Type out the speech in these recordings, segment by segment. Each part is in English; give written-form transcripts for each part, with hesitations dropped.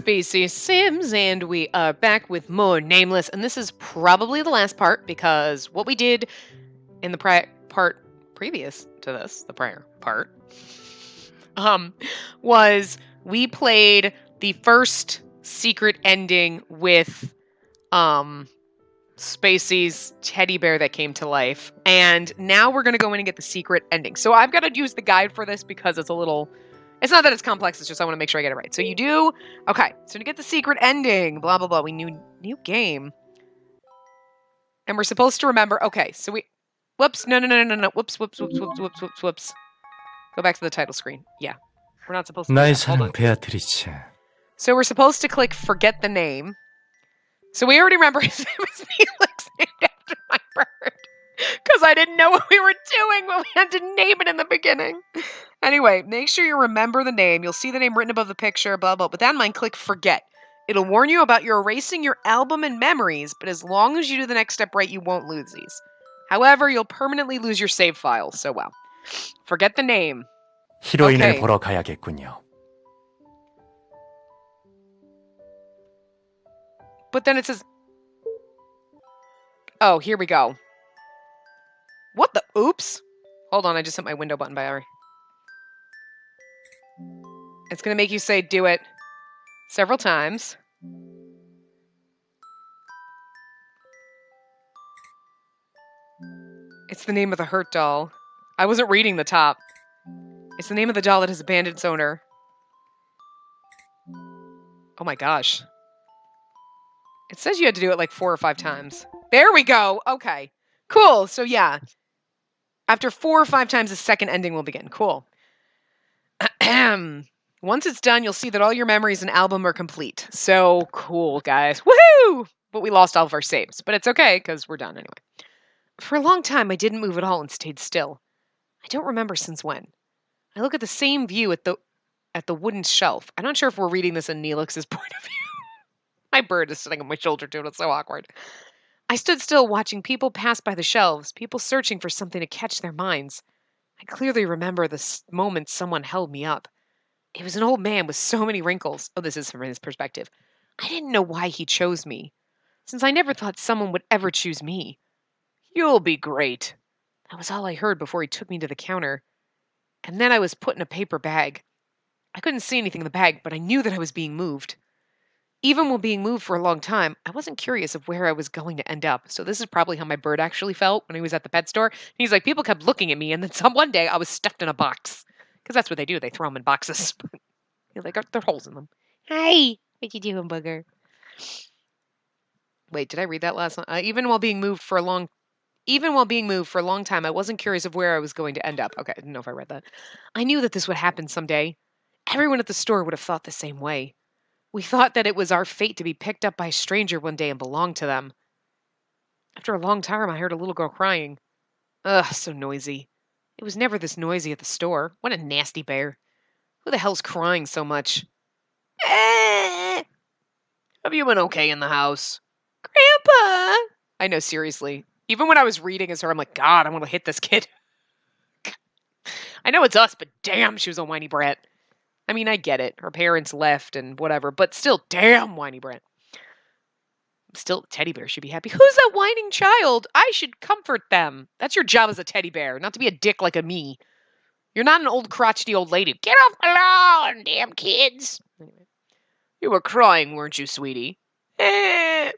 Spacey Sims, and we are back with more Nameless, and this is probably the last part, because what we did in the part previous to this, the prior part, was we played the first secret ending with, Spacey's teddy bear that came to life, and now we're gonna go in and get the secret ending. So I've got to use the guide for this because it's a little... It's not that it's complex, it's just I want to make sure I get it right. So you do... Okay, so to get the secret ending, blah, blah, blah, we new game. And we're supposed to remember... Okay, so we... Whoops, no. Whoops. Go back to the title screen. Yeah, we're not supposed to... 나의 사랑 베아트리체. So we're supposed to click forget the name. So we already remember his name was Felix, named after my bird. Because I didn't know what we were doing when we had to name it in the beginning. Anyway, make sure you remember the name. You'll see the name written above the picture, blah, blah. With that in mind, click forget. It'll warn you about your erasing your album and memories, but as long as you do the next step right, you won't lose these. However, you'll permanently lose your save file, so well. Forget the name. 히로인을 Okay. 보러 가야겠군요. But then it says... Oh, here we go. What the... Oops. Hold on, I just hit my window button by error. It's going to make you say do it several times. It's the name of the hurt doll. I wasn't reading the top. It's the name of the doll that has abandoned its owner. Oh my gosh. It says you had to do it like 4 or 5 times. There we go. Okay. Cool. So yeah. After 4 or 5 times, the second ending will begin. Cool. Once it's done, you'll see that all your memories and album are complete. So cool, guys. Woohoo! But we lost all of our saves. But it's okay, because we're done anyway. For a long time, I didn't move at all and stayed still. I don't remember since when. I look at the same view at the wooden shelf. I'm not sure if we're reading this in Neelix's point of view. My bird is sitting on my shoulder, too, and it's so awkward. I stood still watching people pass by the shelves, people searching for something to catch their minds. I clearly remember the moment someone held me up. It was an old man with so many wrinkles. Oh, this is from his perspective. I didn't know why he chose me, since I never thought someone would ever choose me. You'll be great. That was all I heard before he took me to the counter. And then I was put in a paper bag. I couldn't see anything in the bag, but I knew that I was being moved. Even while being moved for a long time, I wasn't curious of where I was going to end up. So this is probably how my bird actually felt when he was at the pet store. And he's like, people kept looking at me, and then one day I was stuffed in a box. Because that's what they do. They throw them in boxes. You're like, there are holes in them. Hi, what you doing, bugger? Wait, did I read that last one? Even while being moved for a long time, I wasn't curious of where I was going to end up. Okay, I didn't know if I read that. I knew that this would happen someday. Everyone at the store would have thought the same way. We thought that it was our fate to be picked up by a stranger one day and belong to them. After a long time, I heard a little girl crying. Ugh, so noisy. It was never this noisy at the store. What a nasty bear. Who the hell's crying so much? Have you been okay in the house? Grandpa! I know, seriously. Even when I was reading as her, I'm like, God, I want to hit this kid. I know it's us, but damn, she was a whiny brat. I mean, I get it. Her parents left and whatever, but still, damn whiny brat. Still, the teddy bear should be happy. Who's that whining child? I should comfort them. That's your job as a teddy bear, not to be a dick like a me. You're not an old crotchety old lady. Get off my lawn, damn kids. Anyway. You were crying, weren't you, sweetie? I'm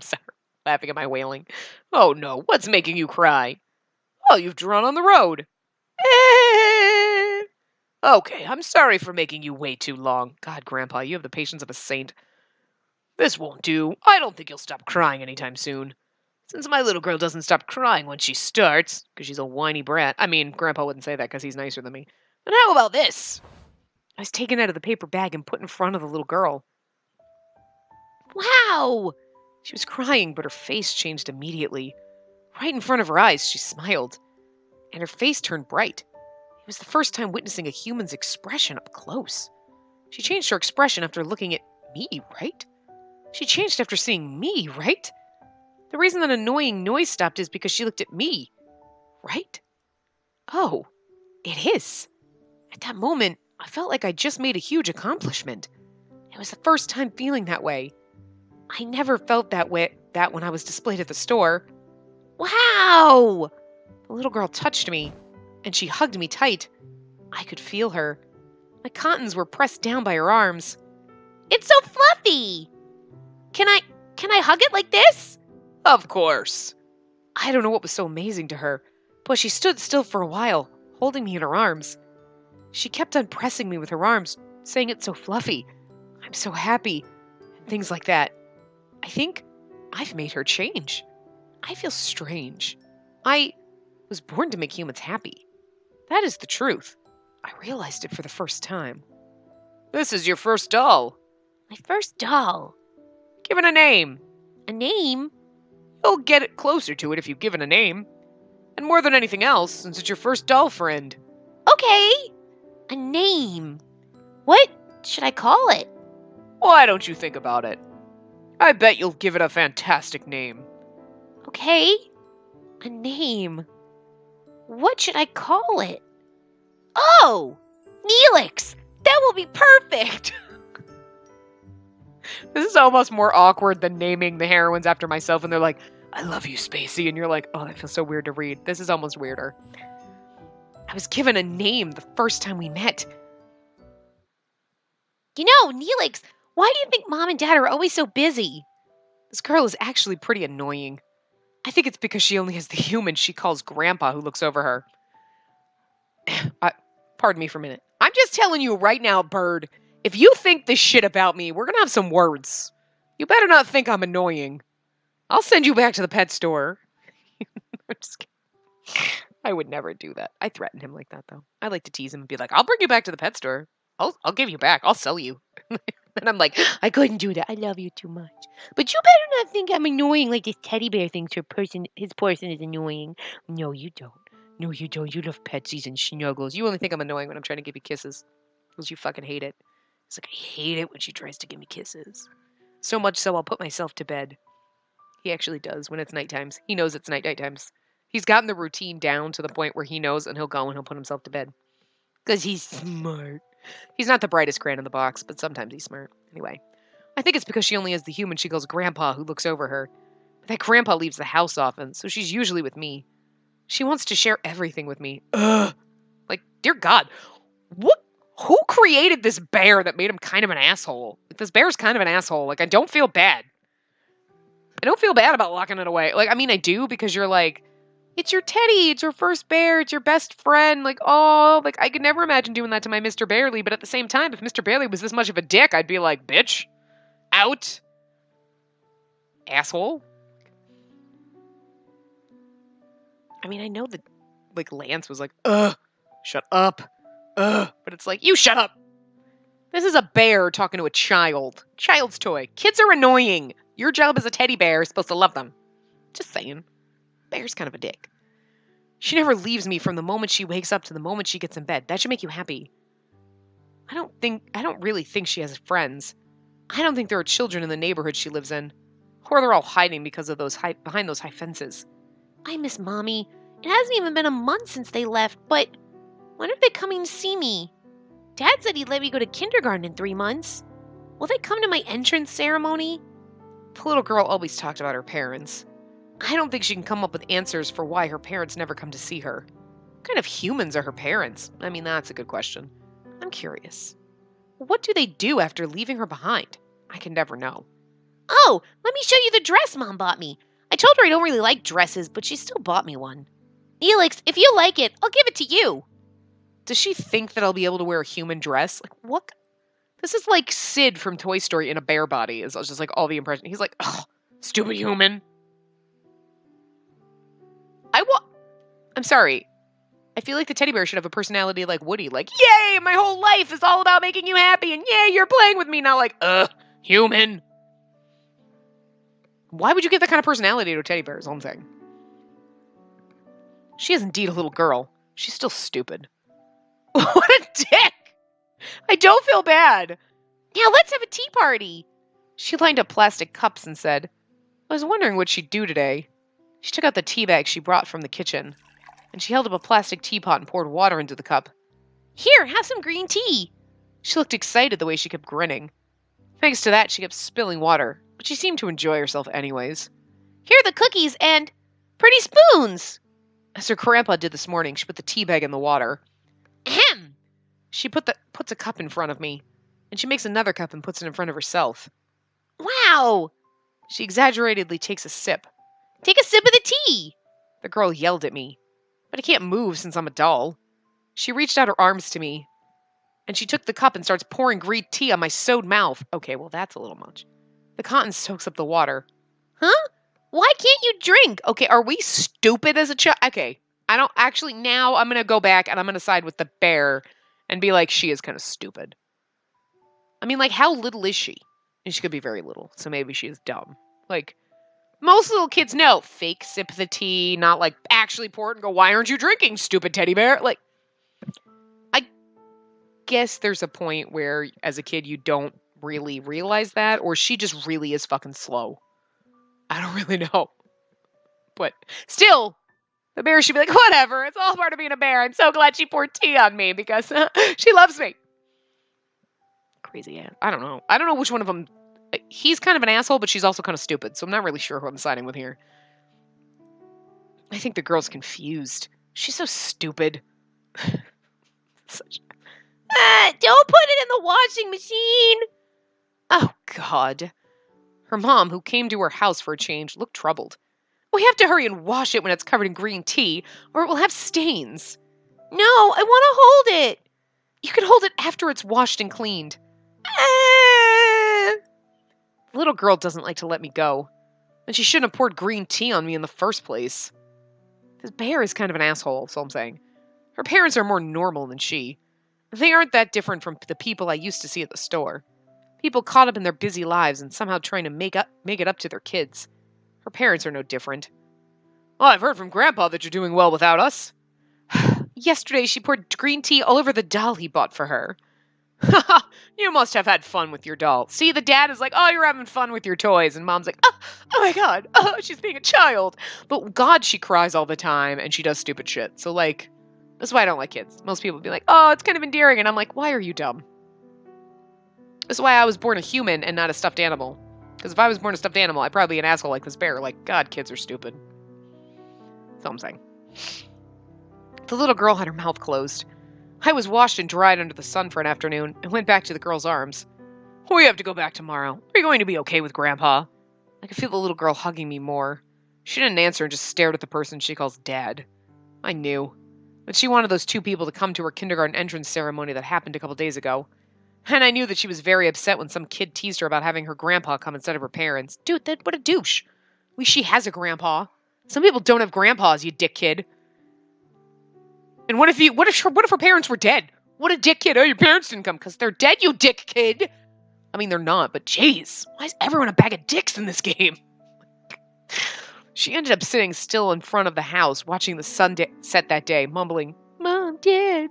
sorry. Laughing at my wailing. Oh no, what's making you cry? Oh, you've drawn on the road. Okay, I'm sorry for making you wait too long. God, Grandpa, you have the patience of a saint. This won't do. I don't think you'll stop crying anytime soon. Since my little girl doesn't stop crying when she starts, because she's a whiny brat. I mean, Grandpa wouldn't say that because he's nicer than me. And how about this? I was taken out of the paper bag and put in front of the little girl. Wow! She was crying, but her face changed immediately. Right in front of her eyes, she smiled. And her face turned bright. It was the first time witnessing a human's expression up close. She changed her expression after looking at me, right? She changed after seeing me, right? The reason that annoying noise stopped is because she looked at me, right? Oh, it is. At that moment, I felt like I just made a huge accomplishment. It was the first time feeling that way. I never felt that when I was displayed at the store. Wow! The little girl touched me, and she hugged me tight. I could feel her. My cottons were pressed down by her arms. It's so fluffy! Can I hug it like this? Of course. I don't know what was so amazing to her, but she stood still for a while, holding me in her arms. She kept on pressing me with her arms, saying it's so fluffy. I'm so happy, and things like that. I think I've made her change. I feel strange. I was born to make humans happy. That is the truth. I realized it for the first time. This is your first doll. My first doll. Give it a name. A name? You'll get it closer to it if you give it a name. And more than anything else, since it's your first doll friend. Okay. A name. What should I call it? Why don't you think about it? I bet you'll give it a fantastic name. Okay. A name. What should I call it? Oh! Neelix! That will be perfect! This is almost more awkward than naming the heroines after myself, and they're like, I love you, Spacey, and you're like, oh, that feels so weird to read. This is almost weirder. I was given a name the first time we met. You know, Neelix, why do you think Mom and Dad are always so busy? This girl is actually pretty annoying. I think it's because she only has the human she calls Grandpa who looks over her. Pardon me for a minute. I'm just telling you right now, Bird, if you think this shit about me, we're gonna have some words. You better not think I'm annoying. I'll send you back to the pet store. I'm just kidding. I would never do that. I threaten him like that, though. I like to tease him and be like, I'll bring you back to the pet store. I'll give you back. I'll sell you. And I'm like, I couldn't do that. I love you too much. But you better not think I'm annoying like this teddy bear thinks his person is annoying. No, you don't. No, you don't. You love petsies and snuggles. You only think I'm annoying when I'm trying to give you kisses. Because you fucking hate it. It's like, I hate it when she tries to give me kisses. So much so I'll put myself to bed. He actually does when it's night times. He knows it's night times. He's gotten the routine down to the point where he knows and he'll go and he'll put himself to bed. Because he's smart. He's not the brightest crayon in the box, but sometimes he's smart. Anyway, I think it's because she only has the human she calls Grandpa who looks over her. But that Grandpa leaves the house often, so she's usually with me. She wants to share everything with me. Ugh. Like, dear God, what? Who created this bear that made him kind of an asshole? Like, this bear's kind of an asshole. Like, I don't feel bad. I don't feel bad about locking it away. Like, I mean, I do because you're like, it's your teddy, it's your first bear, it's your best friend. Like, oh, like, I could never imagine doing that to my Mr. Barely, but at the same time, if Mr. Barely was this much of a dick, I'd be like, bitch, out, asshole. I mean, I know that, like, Lance was like, shut up, but it's like, you shut up. This is a bear talking to a child. Child's toy. Kids are annoying. Your job as a teddy bear is supposed to love them. Just saying. Bear's kind of a dick. She never leaves me from the moment she wakes up to the moment she gets in bed. That should make you happy. I don't really think she has friends. I don't think there are children in the neighborhood she lives in. Or they're all hiding because of behind those high fences. I miss Mommy. It hasn't even been a month since they left, but when are they coming to see me? Dad said he'd let me go to kindergarten in 3 months. Will they come to my entrance ceremony? The little girl always talked about her parents. I don't think she can come up with answers for why her parents never come to see her. What kind of humans are her parents? I mean, that's a good question. I'm curious. What do they do after leaving her behind? I can never know. Oh, let me show you the dress Mom bought me. I told her I don't really like dresses, but she still bought me one. Neelix, if you like it, I'll give it to you. Does she think that I'll be able to wear a human dress? Like, what? This is like Sid from Toy Story in a bear body. It's just like all the impression. He's like, oh, stupid human. I'm sorry. I feel like the teddy bear should have a personality like Woody. Like, yay, my whole life is all about making you happy, and yay, you're playing with me. Not like, human. Why would you give that kind of personality to a teddy bear is all I'm saying. She is indeed a little girl. She's still stupid. What a dick! I don't feel bad. Now let's have a tea party. She lined up plastic cups and said, I was wondering what she'd do today. She took out the tea bag she brought from the kitchen, and she held up a plastic teapot and poured water into the cup. Here, have some green tea. She looked excited the way she kept grinning. Thanks to that, she kept spilling water, but she seemed to enjoy herself anyways. Here are the cookies and pretty spoons. As her grandpa did this morning, she put the tea bag in the water. Ahem! She puts a cup in front of me, and she makes another cup and puts it in front of herself. Wow! She exaggeratedly takes a sip. Take a sip of the tea! The girl yelled at me, but I can't move since I'm a doll. She reached out her arms to me, and she took the cup and starts pouring green tea on my sewed mouth. Okay, well, that's a little much. The cotton soaks up the water. Huh? Why can't you drink? Okay, are we stupid as a child? Okay, I don't actually. Now I'm going to go back and I'm going to side with the bear and be like, she is kind of stupid. I mean, like, how little is she? And she could be very little, so maybe she is dumb. Like, most little kids know fake sympathy, not like actually pour it and go, why aren't you drinking, stupid teddy bear? Like, I guess there's a point where, as a kid, you don't really realize that, or she just really is fucking slow. I don't really know. But still, the bear should be like, whatever, it's all part of being a bear. I'm so glad she poured tea on me because she loves me. Crazy ass. I don't know. I don't know which one of them. He's kind of an asshole, but she's also kind of stupid, so I'm not really sure who I'm siding with here. I think the girl's confused. She's so stupid. Don't put it in the washing machine! Oh, God. Her mom, who came to her house for a change, looked troubled. We have to hurry and wash it when it's covered in green tea, or it will have stains. No, I want to hold it. You can hold it after it's washed and cleaned. The little girl doesn't like to let me go, and she shouldn't have poured green tea on me in the first place. This bear is kind of an asshole, so I'm saying. Her parents are more normal than she. They aren't that different from the people I used to see at the store. People caught up in their busy lives and somehow trying to make it up to their kids. Her parents are no different. Well, I've heard from Grandpa that you're doing well without us. Yesterday she poured green tea all over the doll he bought for her. Haha, you must have had fun with your doll. See, the dad is like, oh, you're having fun with your toys. And mom's like, oh my God, oh, she's being a child. But God, she cries all the time and she does stupid shit. So, like, that's why I don't like kids. Most people be like, oh, it's kind of endearing. And I'm like, why are you dumb? That's why I was born a human and not a stuffed animal. Because if I was born a stuffed animal, I'd probably be an asshole like this bear. Like, God, kids are stupid. That's all I'm saying. The little girl had her mouth closed. I was washed and dried under the sun for an afternoon and went back to the girl's arms. We have to go back tomorrow. Are you going to be okay with Grandpa? I could feel the little girl hugging me more. She didn't answer and just stared at the person she calls Dad. I knew. But she wanted those two people to come to her kindergarten entrance ceremony that happened a couple days ago. And I knew that she was very upset when some kid teased her about having her grandpa come instead of her parents. Dude, what a douche. At least she has a grandpa. Some people don't have grandpas, you dick kid. And what if her parents were dead? What a dick kid. Oh, your parents didn't come because they're dead, you dick kid. I mean, they're not, but jeez. Why is everyone a bag of dicks in this game? She ended up sitting still in front of the house, watching the sun set that day, mumbling, Mom, Dad.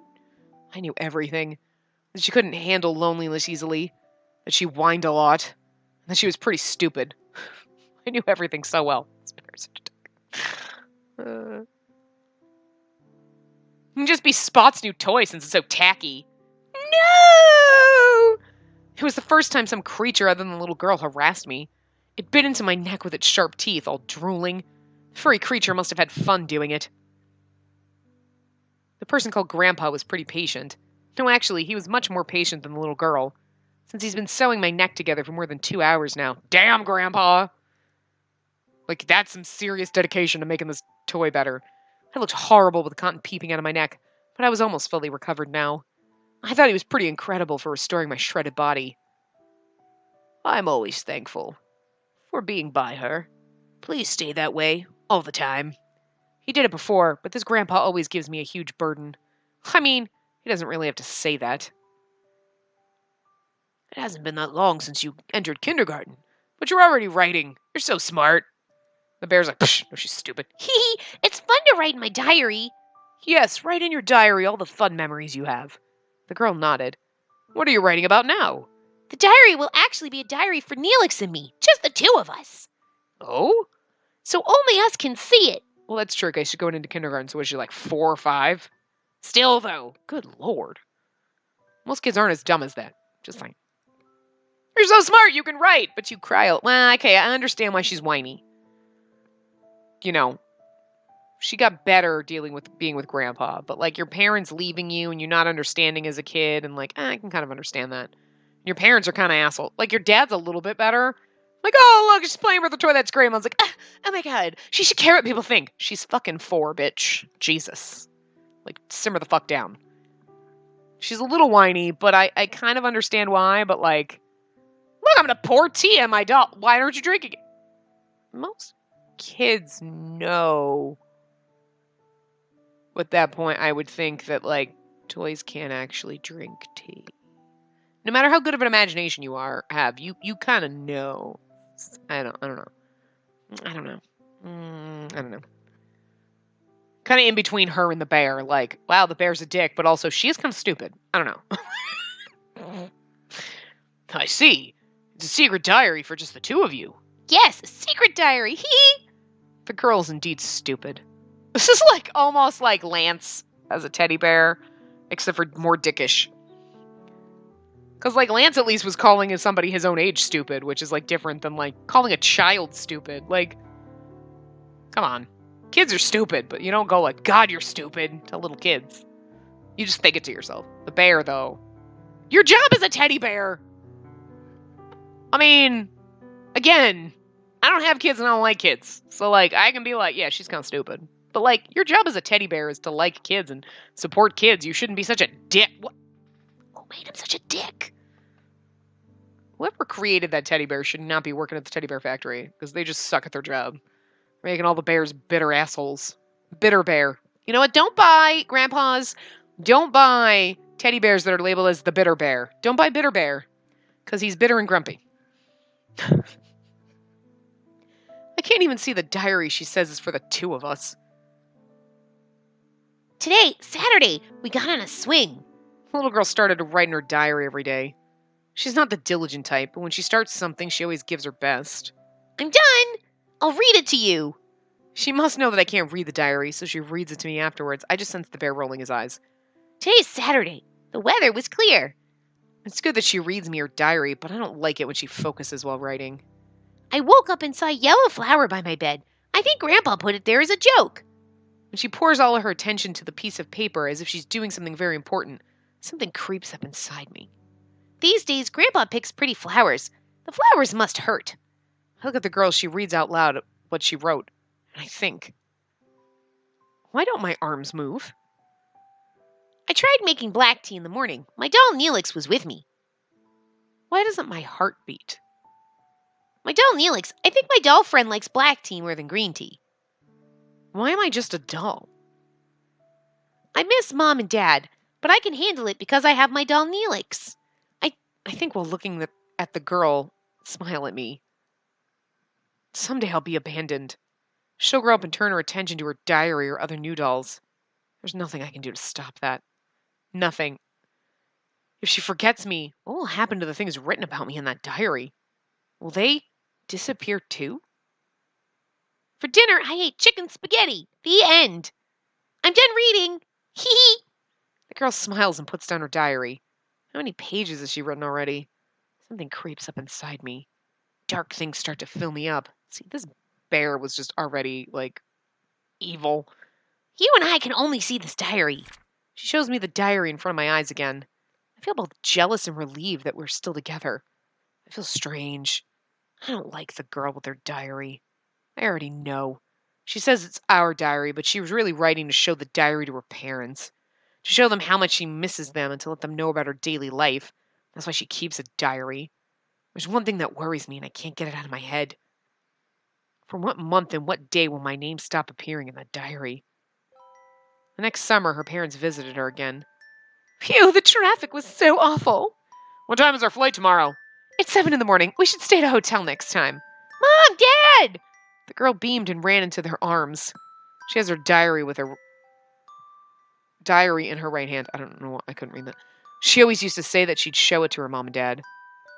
I knew everything. That she couldn't handle loneliness easily. That she whined a lot. And that she was pretty stupid. I knew everything so well. It can just be Spot's new toy since it's so tacky. No! It was the first time some creature other than the little girl harassed me. It bit into my neck with its sharp teeth, all drooling. The furry creature must have had fun doing it. The person called Grandpa was pretty patient. No, actually, he was much more patient than the little girl, since he's been sewing my neck together for more than 2 hours now. Damn, Grandpa! Like, that's some serious dedication to making this toy better. I looked horrible with the cotton peeping out of my neck, but I was almost fully recovered now. I thought he was pretty incredible for restoring my shredded body. I'm always thankful for being by her. Please stay that way, all the time. He did it before, but this grandpa always gives me a huge burden. I mean, he doesn't really have to say that. It hasn't been that long since you entered kindergarten, but you're already writing. You're so smart. The bear's like, psh, no, she's stupid. Hee, it's fun to write in my diary. Yes, write in your diary all the fun memories you have. The girl nodded. What are you writing about now? The diary will actually be a diary for Neelix and me, just the two of us. Oh? So only us can see it. Well, that's true, guys. She's going into kindergarten, so was she like 4 or 5? Still, though, good lord. Most kids aren't as dumb as that. Just saying. You're so smart, you can write, but you cry. Well, okay, I understand why she's whiny. You know, she got better dealing with being with grandpa, but like your parents leaving you and you're not understanding as a kid, and like, I can kind of understand that. Your parents are kind of asshole. Like your dad's a little bit better. Like, oh, look, she's playing with the toy. That's great. Mom's like, oh my God, she should care what people think. She's fucking 4, bitch. Jesus. Like, simmer the fuck down. She's a little whiny, but I kind of understand why, but like, look, I'm going to pour tea on my doll. Why aren't you drinking it? Most kids know. At that point, I would think that, like, toys can't actually drink tea. No matter how good of an imagination you have, you kind of know. I don't know. I don't know. Kind of in between her and the bear. Like, wow, the bear's a dick, but also she is kind of stupid. I don't know. I see. It's a secret diary for just the two of you. Yes, a secret diary. Hee. The girl's indeed stupid. This is like almost like Lance as a teddy bear, except for more dickish. Because like Lance at least was calling somebody his own age stupid, which is like different than like calling a child stupid. Like, come on. Kids are stupid, but you don't go like, God, you're stupid to little kids. You just think it to yourself. The bear, though. Your job is a teddy bear. I mean, again, I don't have kids and I don't like kids. So, like, I can be like, yeah, she's kind of stupid. But, like, your job as a teddy bear is to like kids and support kids. You shouldn't be such a dick. What made him such a dick? Whoever created that teddy bear should not be working at the teddy bear factory because they just suck at their job. Making all the bears bitter assholes. Bitter bear. You know what? Don't buy, grandpas, don't buy teddy bears that are labeled as the bitter bear. Don't buy bitter bear because he's bitter and grumpy. I can't even see the diary she says is for the two of us. Today, Saturday, we got on a swing. The little girl started to write in her diary every day. She's not the diligent type, but when she starts something, she always gives her best. I'm done! I'll read it to you. She must know that I can't read the diary, so she reads it to me afterwards. I just sense the bear rolling his eyes. Today's Saturday. The weather was clear. It's good that she reads me her diary, but I don't like it when she focuses while writing. I woke up and saw a yellow flower by my bed. I think Grandpa put it there as a joke. When she pours all of her attention to the piece of paper as if she's doing something very important, something creeps up inside me. These days, Grandpa picks pretty flowers. The flowers must hurt. I look at the girl, she reads out loud what she wrote, and I think, why don't my arms move? I tried making black tea in the morning. My doll Neelix was with me. Why doesn't my heart beat? My doll Neelix, I think my doll friend likes black tea more than green tea. Why am I just a doll? I miss Mom and Dad, but I can handle it because I have my doll Neelix. I think while looking at the girl smile at me. Someday I'll be abandoned. She'll grow up and turn her attention to her diary or other new dolls. There's nothing I can do to stop that. Nothing. If she forgets me, what will happen to the things written about me in that diary? Will they disappear too? For dinner, I ate chicken spaghetti. The end. I'm done reading. Hee hee. The girl smiles and puts down her diary. How many pages has she written already? Something creeps up inside me. Dark things start to fill me up. See, this bear was just already, like, evil. You and I can only see this diary. She shows me the diary in front of my eyes again. I feel both jealous and relieved that we're still together. I feel strange. I don't like the girl with her diary. I already know. She says it's our diary, but she was really writing to show the diary to her parents. To show them how much she misses them and to let them know about her daily life. That's why she keeps a diary. There's one thing that worries me and I can't get it out of my head. From what month and what day will my name stop appearing in that diary? The next summer, her parents visited her again. Phew, the traffic was so awful. What time is our flight tomorrow? It's 7 in the morning. We should stay at a hotel next time. Mom, Dad! The girl beamed and ran into their arms. She has her diary in her right hand. I don't know. I couldn't read that. She always used to say that she'd show it to her mom and dad.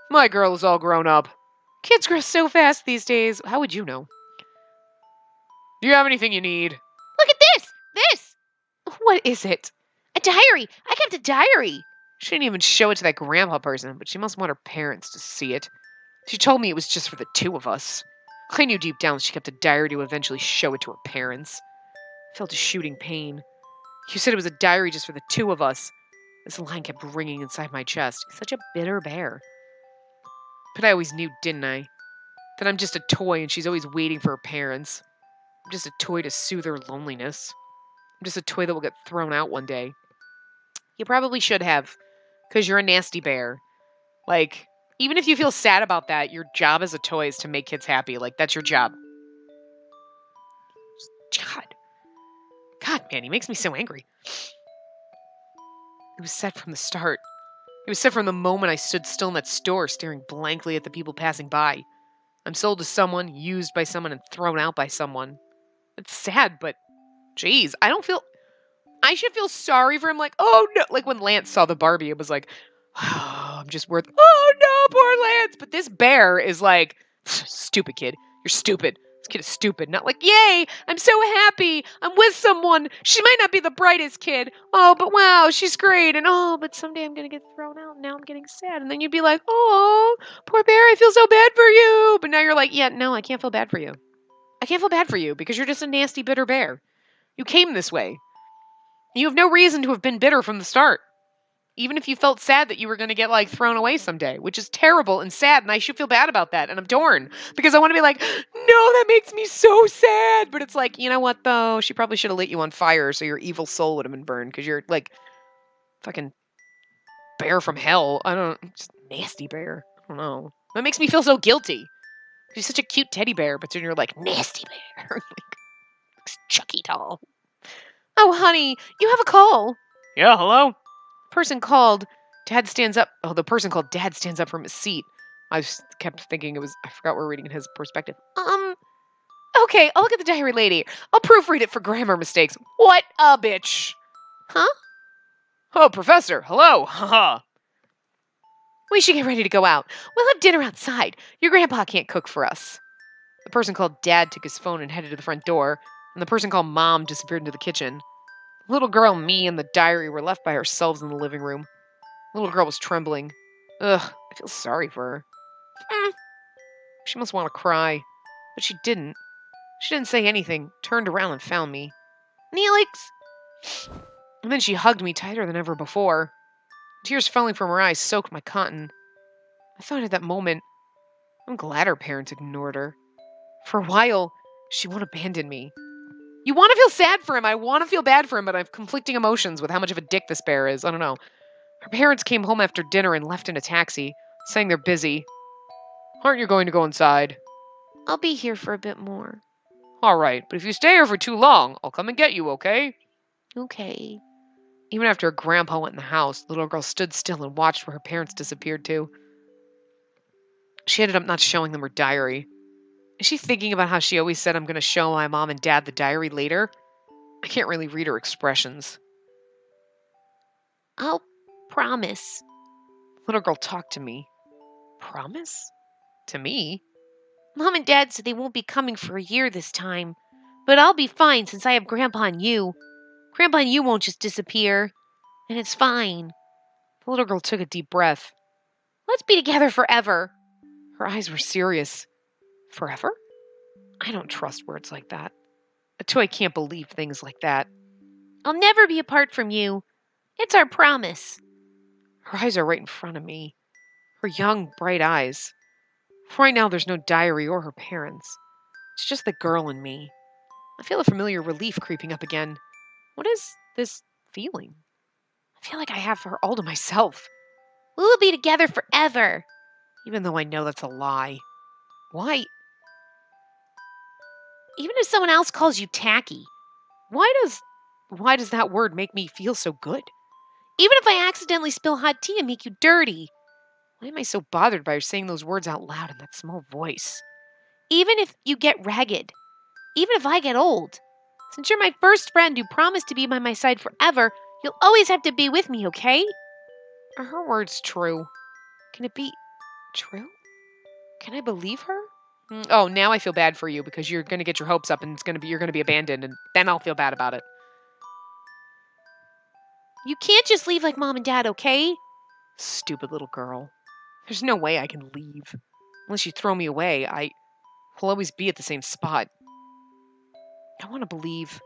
My girl is all grown up. Kids grow so fast these days. How would you know? Do you have anything you need? Look at this! This! What is it? A diary! I kept a diary! She didn't even show it to that grandpa person, but she must want her parents to see it. She told me it was just for the two of us. I knew deep down she kept a diary to eventually show it to her parents. I felt a shooting pain. You said it was a diary just for the two of us. This line kept ringing inside my chest. Such a bitter bear. But I always knew, didn't I? That I'm just a toy and she's always waiting for her parents. I'm just a toy to soothe her loneliness. I'm just a toy that will get thrown out one day. You probably should have, because you're a nasty bear. Like, even if you feel sad about that, your job as a toy is to make kids happy. Like, that's your job. God, man, he makes me so angry. It was set from the start. It was set from the moment I stood still in that store, staring blankly at the people passing by. I'm sold to someone, used by someone, and thrown out by someone. It's sad, but geez, I should feel sorry for him. Like, oh no, like when Lance saw the Barbie, it was like, oh, I'm just worth, oh no, poor Lance. But this bear is like, stupid kid, you're stupid. This kid is stupid. Not like, yay, I'm so happy. I'm with someone. She might not be the brightest kid. Oh, but wow, she's great. And oh, but someday I'm going to get thrown out. And now I'm getting sad. And then you'd be like, oh, poor bear, I feel so bad for you. But now you're like, yeah, no, I can't feel bad for you. I can't feel bad for you because you're just a nasty, bitter bear. You came this way. You have no reason to have been bitter from the start. Even if you felt sad that you were going to get, like, thrown away someday, which is terrible and sad, and I should feel bad about that, and I'm torn, because I want to be like, no, that makes me so sad, but it's like, you know what, though? She probably should have lit you on fire so your evil soul would have been burned, because you're, like, fucking bear from hell. Just nasty bear. I don't know. That makes me feel so guilty. She's such a cute teddy bear, but then you're like, nasty bear. Like, Chucky doll. Oh, honey, you have a call. Yeah, hello? Person called. Dad stands up. Oh, the person called Dad stands up from his seat. I kept thinking I forgot we're reading in his perspective. Okay, I'll look at the diary later. I'll proofread it for grammar mistakes. What a bitch. Huh? Oh, Professor, hello. Haha. We should get ready to go out. We'll have dinner outside. Your grandpa can't cook for us. The person called Dad took his phone and headed to the front door, and the person called Mom disappeared into the kitchen. The little girl, me, and the diary were left by ourselves in the living room. The little girl was trembling. Ugh, I feel sorry for her. She must want to cry. But she didn't. She didn't say anything, turned around and found me. Neelix! And then she hugged me tighter than ever before. Tears falling from her eyes soaked my cotton. I thought at that moment, I'm glad her parents ignored her. For a while, she won't abandon me. You want to feel sad for him. I want to feel bad for him, but I have conflicting emotions with how much of a dick this bear is. I don't know. Her parents came home after dinner and left in a taxi, saying they're busy. Aren't you going to go inside? I'll be here for a bit more. All right, but if you stay here for too long, I'll come and get you, okay? Okay. Even after her grandpa went in the house, the little girl stood still and watched where her parents disappeared to. She ended up not showing them her diary. Is she thinking about how she always said I'm going to show my mom and dad the diary later? I can't really read her expressions. I'll promise. The little girl talked to me. Promise? To me? Mom and Dad said they won't be coming for a year this time. But I'll be fine since I have Grandpa and you. Grandpa and you won't just disappear. And it's fine. The little girl took a deep breath. Let's be together forever. Her eyes were serious. Forever? I don't trust words like that. A toy can't believe things like that. I'll never be apart from you. It's our promise. Her eyes are right in front of me. Her young, bright eyes. Right now, there's no diary or her parents. It's just the girl and me. I feel a familiar relief creeping up again. What is this feeling? I feel like I have her all to myself. We'll be together forever. Even though I know that's a lie. Why? Even if someone else calls you tacky, why does that word make me feel so good? Even if I accidentally spill hot tea and make you dirty, why am I so bothered by her saying those words out loud in that small voice? Even if you get ragged, even if I get old, since you're my first friend who promised to be by my side forever, you'll always have to be with me, okay? Are her words true? Can it be true? Can I believe her? Oh, now I feel bad for you because you're going to get your hopes up and you're going to be abandoned, and then I'll feel bad about it. You can't just leave like Mom and Dad, okay? Stupid little girl. There's no way I can leave. Unless you throw me away, I will always be at the same spot. I want to believe.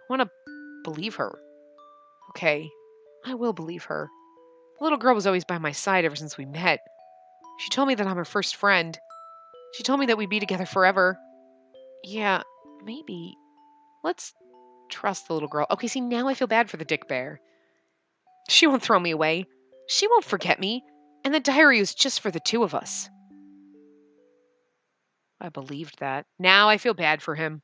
I want to believe her. Okay, I will believe her. The little girl was always by my side ever since we met. She told me that I'm her first friend. She told me that we'd be together forever. Yeah, maybe. Let's trust the little girl. Okay, see, now I feel bad for the dick bear. She won't throw me away. She won't forget me. And the diary was just for the two of us. I believed that. Now I feel bad for him.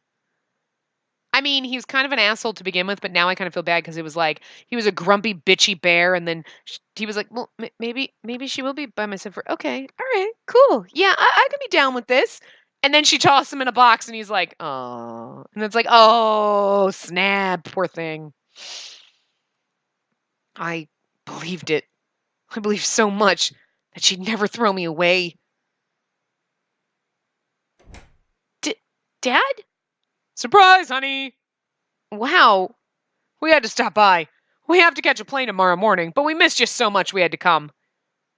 I mean, he was kind of an asshole to begin with, but now I kind of feel bad because it was like he was a grumpy, bitchy bear, and then he was like, "Well, maybe she will be by myself for." Okay, all right, cool, yeah, I can be down with this. And then she tossed him in a box, and he's like, "Oh," and it's like, "Oh, snap, poor thing." I believed it. I believed so much that she'd never throw me away. Dad? Surprise, honey! Wow. We had to stop by. We have to catch a plane tomorrow morning, but we missed you so much we had to come.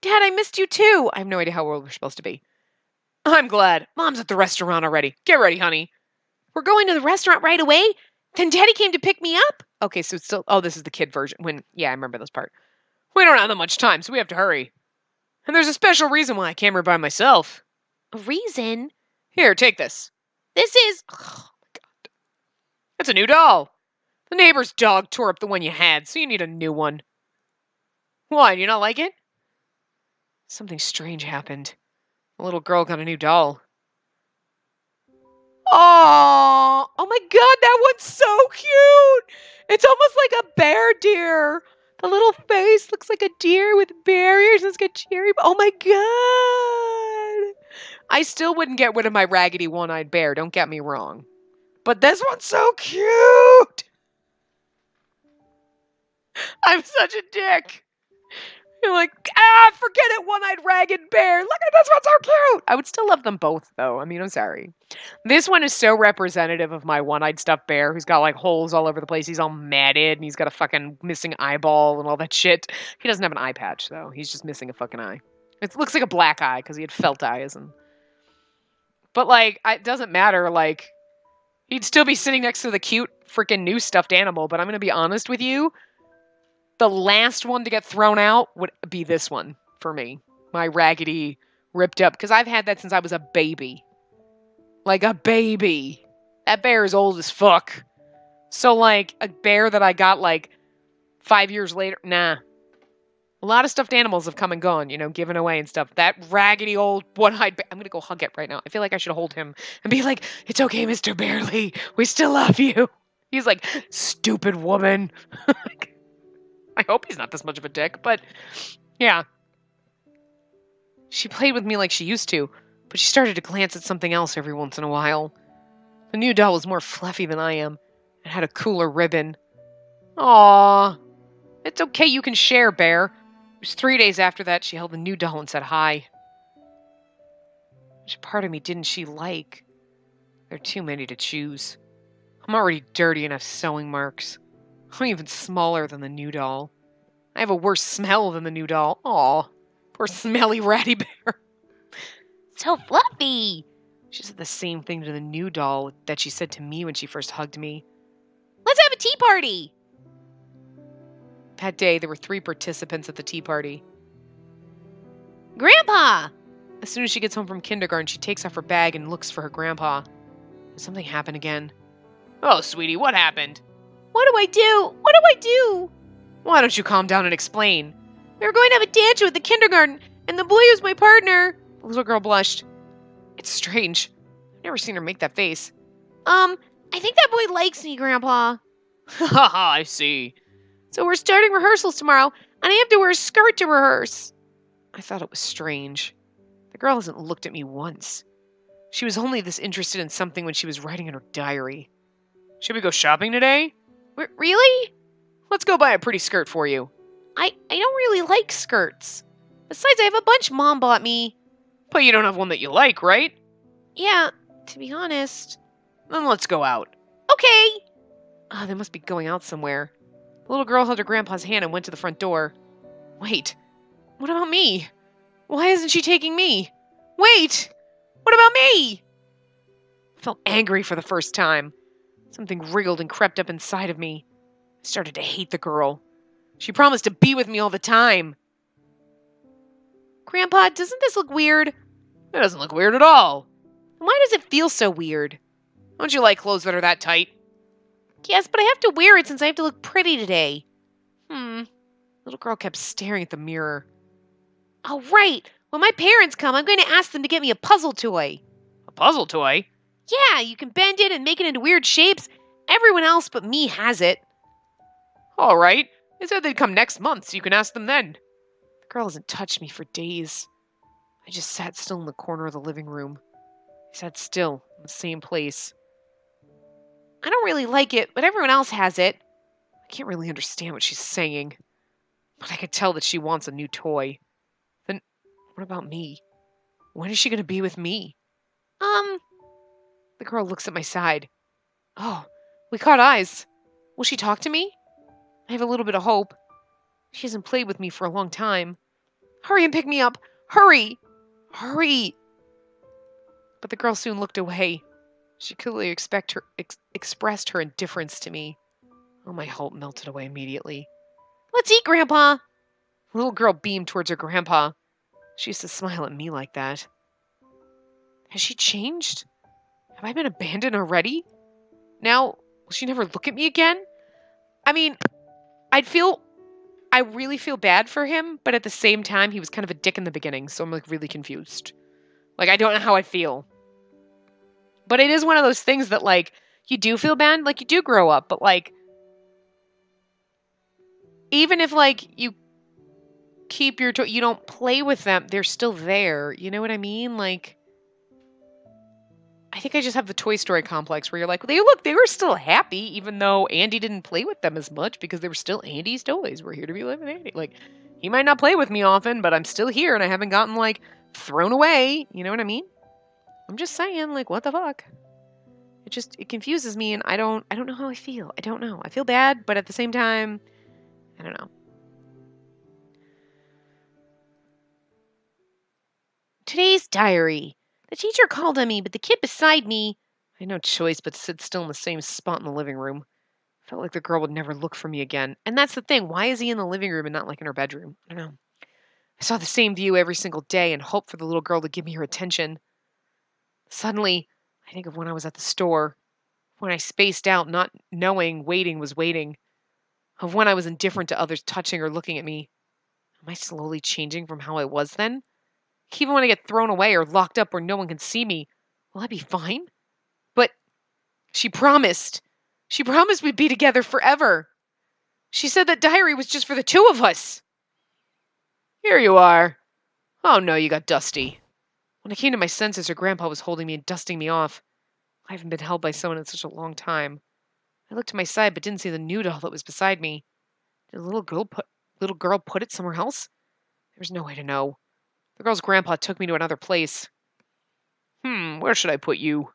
Dad, I missed you too. I have no idea how old we're supposed to be. I'm glad. Mom's at the restaurant already. Get ready, honey. We're going to the restaurant right away? Then Daddy came to pick me up? Okay, so it's still... Oh, this is the kid version. Yeah, I remember this part. We don't have that much time, so we have to hurry. And there's a special reason why I came here by myself. A reason? Here, take this. This is... Oh, my God. It's a new doll. The neighbor's dog tore up the one you had, so you need a new one. Why, do you not like it? Something strange happened. The little girl got a new doll. Oh my God, that one's so cute! It's almost like a bear deer. The little face looks like a deer with bear ears. It's got cherry. Oh my God! I still wouldn't get rid of my raggedy one-eyed bear, don't get me wrong. But this one's so cute! I'm such a dick. You're like, forget it, one-eyed ragged bear. Look at this one's so cute. I would still love them both, though. I mean, I'm sorry. This one is so representative of my one-eyed stuffed bear who's got, like, holes all over the place. He's all matted, and he's got a fucking missing eyeball and all that shit. He doesn't have an eye patch, though. He's just missing a fucking eye. It looks like a black eye, because he had felt eyes. But, like, it doesn't matter. Like, he'd still be sitting next to the cute freaking new stuffed animal, but I'm going to be honest with you. The last one to get thrown out would be this one for me. My raggedy, ripped up. Because I've had that since I was a baby. Like a baby. That bear is old as fuck. So, like, a bear that I got, like, 5 years later. Nah. A lot of stuffed animals have come and gone, you know, given away and stuff. That raggedy old one-eyed bear. I'm going to go hug it right now. I feel like I should hold him and be like, "It's okay, Mr. Bearly. We still love you." He's like, "Stupid woman." I hope he's not this much of a dick, but yeah. She played with me like she used to, but she started to glance at something else every once in a while. The new doll was more fluffy than I am and had a cooler ribbon. Aww. It's okay, you can share, Bear. It was 3 days after that she held the new doll and said hi. Which part of me didn't she like? There are too many to choose. I'm already dirty and have sewing marks. I'm even smaller than the new doll. I have a worse smell than the new doll. Aw, poor smelly ratty bear. So fluffy. She said the same thing to the new doll that she said to me when she first hugged me. Let's have a tea party. That day, there were 3 participants at the tea party. Grandpa! As soon as she gets home from kindergarten, she takes off her bag and looks for her grandpa. Did something happen again? Oh, sweetie, what happened? What do I do? What do I do? Why don't you calm down and explain? We were going to have a dance at the kindergarten, and the boy was my partner. The little girl blushed. It's strange. I've never seen her make that face. I think that boy likes me, Grandpa. Ha ha, I see. So we're starting rehearsals tomorrow, and I have to wear a skirt to rehearse. I thought it was strange. The girl hasn't looked at me once. She was only this interested in something when she was writing in her diary. Should we go shopping today? Really? Let's go buy a pretty skirt for you. I don't really like skirts. Besides, I have a bunch Mom bought me. But you don't have one that you like, right? Yeah, to be honest. Then let's go out. Okay. They must be going out somewhere. The little girl held her grandpa's hand and went to the front door. Wait, What about me? Why isn't she taking me? Wait! What about me? I felt angry for the first time. Something wriggled and crept up inside of me. I started to hate the girl. She promised to be with me all the time. Grandpa, doesn't this look weird? It doesn't look weird at all. Why does it feel so weird? Don't you like clothes that are that tight? Yes, but I have to wear it since I have to look pretty today. Little girl kept staring at the mirror. Oh, right. When my parents come, I'm going to ask them to get me a puzzle toy. A puzzle toy? Yeah, you can bend it and make it into weird shapes. Everyone else but me has it. All right. They said they'd come next month, so you can ask them then. The girl hasn't touched me for days. I just sat still in the corner of the living room. I sat still in the same place. I don't really like it, but everyone else has it. I can't really understand what she's saying, but I could tell that she wants a new toy. Then, what about me? When is she going to be with me? The girl looks at my side. Oh, we caught eyes. Will she talk to me? I have a little bit of hope. She hasn't played with me for a long time. Hurry and pick me up. Hurry! Hurry! But the girl soon looked away. She clearly expressed her indifference to me. Oh, my hope melted away immediately. Let's eat, Grandpa! The little girl beamed towards her grandpa. She used to smile at me like that. Has she changed? Have I been abandoned already? Now, will she never look at me again? I mean, I really feel bad for him, but at the same time, he was kind of a dick in the beginning, so I'm really confused. I don't know how I feel. But it is one of those things that, you do feel bad, you do grow up, but, even if, you keep your you don't play with them, they're still there. You know what I mean? I think I just have the Toy Story complex where you're like, they were still happy, even though Andy didn't play with them as much because they were still Andy's toys. We're here to be living Andy. He might not play with me often, but I'm still here and I haven't gotten, thrown away. You know what I mean? I'm just saying, what the fuck? It confuses me and I don't know how I feel. I don't know. I feel bad, but at the same time, I don't know. Today's diary. The teacher called on me, but the kid beside me... I had no choice but to sit still in the same spot in the living room. I felt like the girl would never look for me again. And that's the thing. Why is he in the living room and not, in her bedroom? I don't know. I saw the same view every single day and hoped for the little girl to give me her attention. Suddenly, I think of when I was at the store. When I spaced out, not knowing waiting was waiting. Of when I was indifferent to others touching or looking at me. Am I slowly changing from how I was then? Even when I get thrown away or locked up where no one can see me, will I be fine? But she promised. She promised we'd be together forever. She said that diary was just for the two of us. Here you are. Oh no, you got dusty. When I came to my senses, her grandpa was holding me and dusting me off. I haven't been held by someone in such a long time. I looked to my side but didn't see the new doll that was beside me. Did the little girl put it somewhere else? There was no way to know. The girl's grandpa took me to another place. Where should I put you?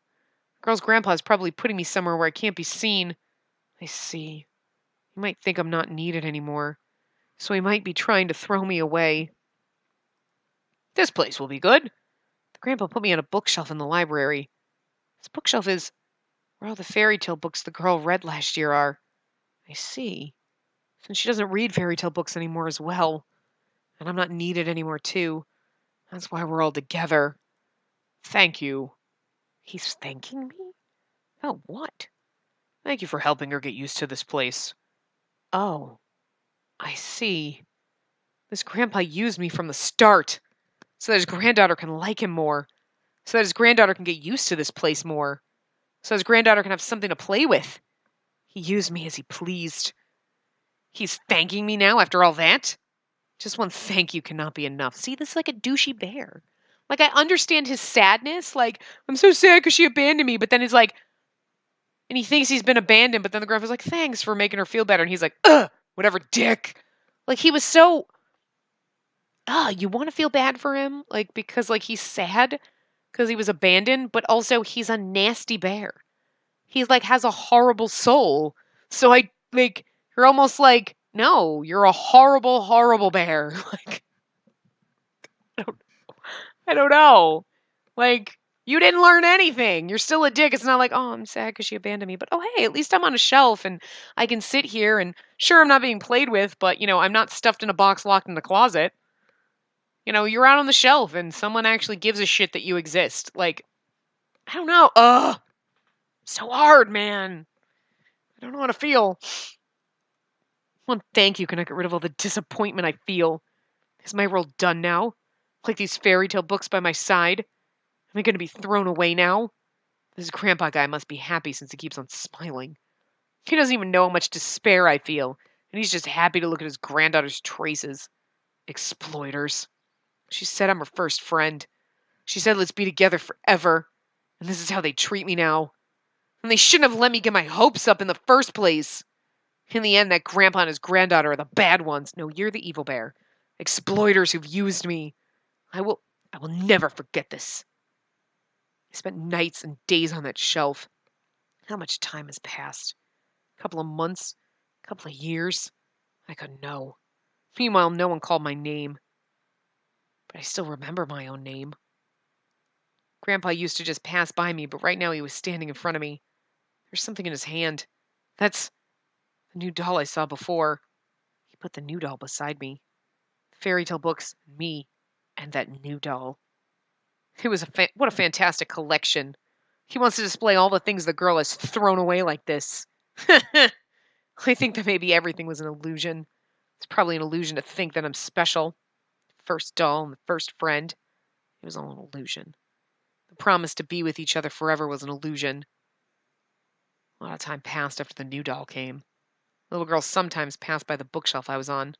The girl's grandpa is probably putting me somewhere where I can't be seen. I see. He might think I'm not needed anymore, so he might be trying to throw me away. This place will be good. The grandpa put me on a bookshelf in the library. This bookshelf is where all the fairy tale books the girl read last year are. I see. Since she doesn't read fairy tale books anymore as well, and I'm not needed anymore too. That's why we're all together. Thank you. He's thanking me? Oh, what? Thank you for helping her get used to this place. Oh, I see. This grandpa used me from the start, so that his granddaughter can like him more, so that his granddaughter can get used to this place more, so his granddaughter can have something to play with. He used me as he pleased. He's thanking me now after all that? Just one thank you cannot be enough. See, this is like a douchey bear. I understand his sadness. I'm so sad because she abandoned me. But then he's like, and he thinks he's been abandoned. But then the grandpa's like, thanks for making her feel better. And he's like, ugh, whatever, dick. He was so, you want to feel bad for him? Because, he's sad because he was abandoned. But also, he's a nasty bear. He's, has a horrible soul. So, you're almost like, no, you're a horrible, horrible bear. I don't know. Like, you didn't learn anything. You're still a dick. It's not like, oh, I'm sad because she abandoned me. But oh, hey, at least I'm on a shelf and I can sit here and sure, I'm not being played with, but, I'm not stuffed in a box locked in the closet. You're out on the shelf and someone actually gives a shit that you exist. Like, I don't know. Ugh. So hard, man. I don't know how to feel. One thank you can I get rid of all the disappointment I feel. Is my role done now? Like these fairy tale books by my side? Am I going to be thrown away now? This grandpa guy must be happy since he keeps on smiling. He doesn't even know how much despair I feel, and he's just happy to look at his granddaughter's traces. Exploiters. She said I'm her first friend. She said let's be together forever. And this is how they treat me now. And they shouldn't have let me get my hopes up in the first place. In the end, that grandpa and his granddaughter are the bad ones. No, you're the evil bear. Exploiters who've used me. I will never forget this. I spent nights and days on that shelf. How much time has passed? A couple of months? A couple of years? I couldn't know. Meanwhile, no one called my name. But I still remember my own name. Grandpa used to just pass by me, but right now he was standing in front of me. There's something in his hand. That's the new doll I saw before. He put the new doll beside me. Fairy tale books, me, and that new doll. It was what a fantastic collection. He wants to display all the things the girl has thrown away like this. I think that maybe everything was an illusion. It's probably an illusion to think that I'm special. First doll and the first friend. It was all an illusion. The promise to be with each other forever was an illusion. A lot of time passed after the new doll came. The little girl sometimes passed by the bookshelf I was on.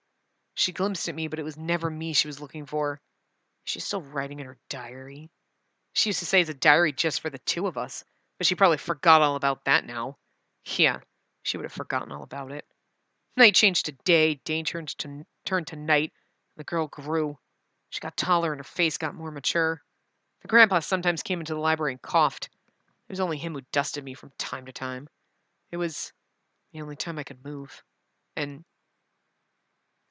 She glimpsed at me, but it was never me she was looking for. She's still writing in her diary. She used to say it's a diary just for the two of us, but she probably forgot all about that now. Yeah, she would have forgotten all about it. Night changed to day, day turned to night, and the girl grew. She got taller and her face got more mature. The grandpa sometimes came into the library and coughed. It was only him who dusted me from time to time. It was the only time I could move. And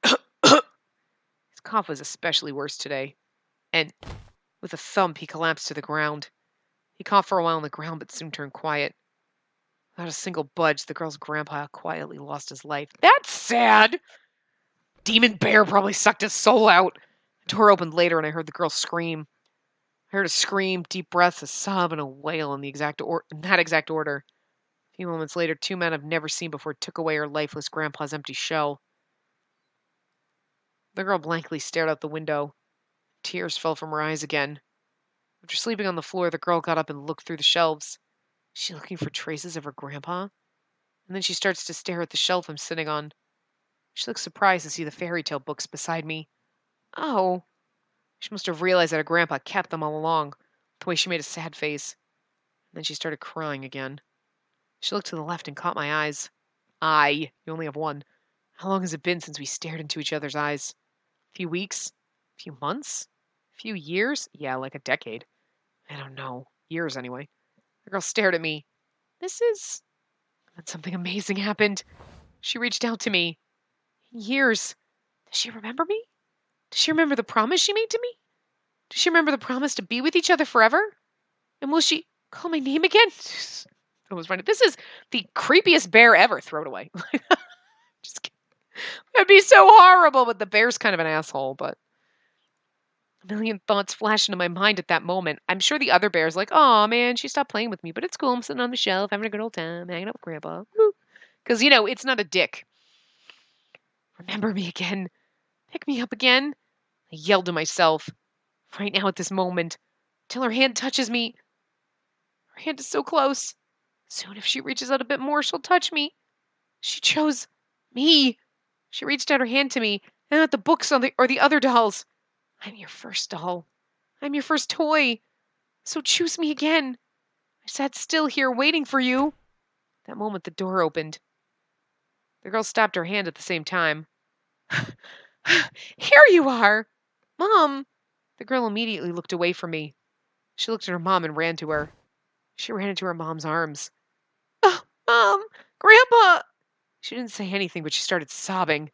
his cough was especially worse today. And with a thump, he collapsed to the ground. He coughed for a while on the ground, but soon turned quiet. Without a single budge, the girl's grandpa quietly lost his life. That's sad! Demon bear probably sucked his soul out. The door opened later, and I heard the girl scream. I heard a scream, deep breaths, a sob, and a wail in that exact order. A few moments later, two men I've never seen before took away her lifeless grandpa's empty shell. The girl blankly stared out the window. Tears fell from her eyes again. After sleeping on the floor, the girl got up and looked through the shelves. Is she looking for traces of her grandpa? And then she starts to stare at the shelf I'm sitting on. She looks surprised to see the fairy tale books beside me. Oh. She must have realized that her grandpa kept them all along, the way she made a sad face. And then she started crying again. She looked to the left and caught my eyes. You only have one. How long has it been since we stared into each other's eyes? A few weeks? A few months? A few years? Yeah, like a decade. I don't know. Years, anyway. The girl stared at me. Then something amazing happened. She reached out to me. Years. Does she remember me? Does she remember the promise she made to me? Does she remember the promise to be with each other forever? And will she call my name again? I was running. This is the creepiest bear ever. Throw it away. Just kidding. That'd be so horrible, but the bear's kind of an asshole, but a million thoughts flashed into my mind at that moment. I'm sure the other bear's like, oh man, she stopped playing with me, but it's cool. I'm sitting on the shelf, having a good old time, hanging out with Grandpa. Because, it's not a dick. Remember me again. Pick me up again. I yelled to myself. Right now at this moment. Till her hand touches me. Her hand is so close. Soon if she reaches out a bit more, she'll touch me. She chose me. She reached out her hand to me, and not the books or the other dolls. I'm your first doll. I'm your first toy. So choose me again. I sat still here waiting for you. That moment the door opened. The girl stopped her hand at the same time. Here you are! Mom! The girl immediately looked away from me. She looked at her mom and ran to her. She ran into her mom's arms. Oh, Mom! Grandpa! She didn't say anything, but she started sobbing.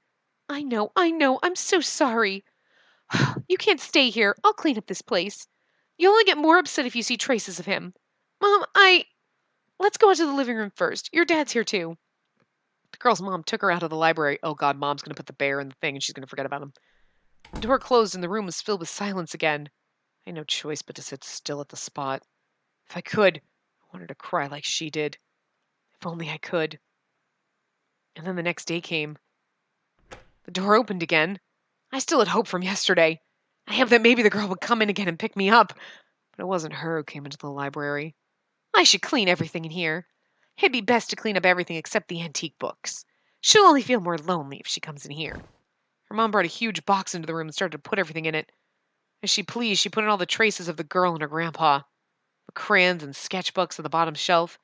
I know, I'm so sorry. You can't stay here. I'll clean up this place. You'll only get more upset if you see traces of him. Mom, let's go out to the living room first. Your dad's here too. The girl's mom took her out of the library. Oh God, Mom's gonna put the bear in the thing and she's gonna forget about him. The door closed and the room was filled with silence again. I had no choice but to sit still at the spot. If I could, I wanted to cry like she did. If only I could. And then the next day came. The door opened again. I still had hope from yesterday. I hoped that maybe the girl would come in again and pick me up. But it wasn't her who came into the library. I should clean everything in here. It'd be best to clean up everything except the antique books. She'll only feel more lonely if she comes in here. Her mom brought a huge box into the room and started to put everything in it. As she pleased, she put in all the traces of the girl and her grandpa. The crayons and sketchbooks on the bottom shelf.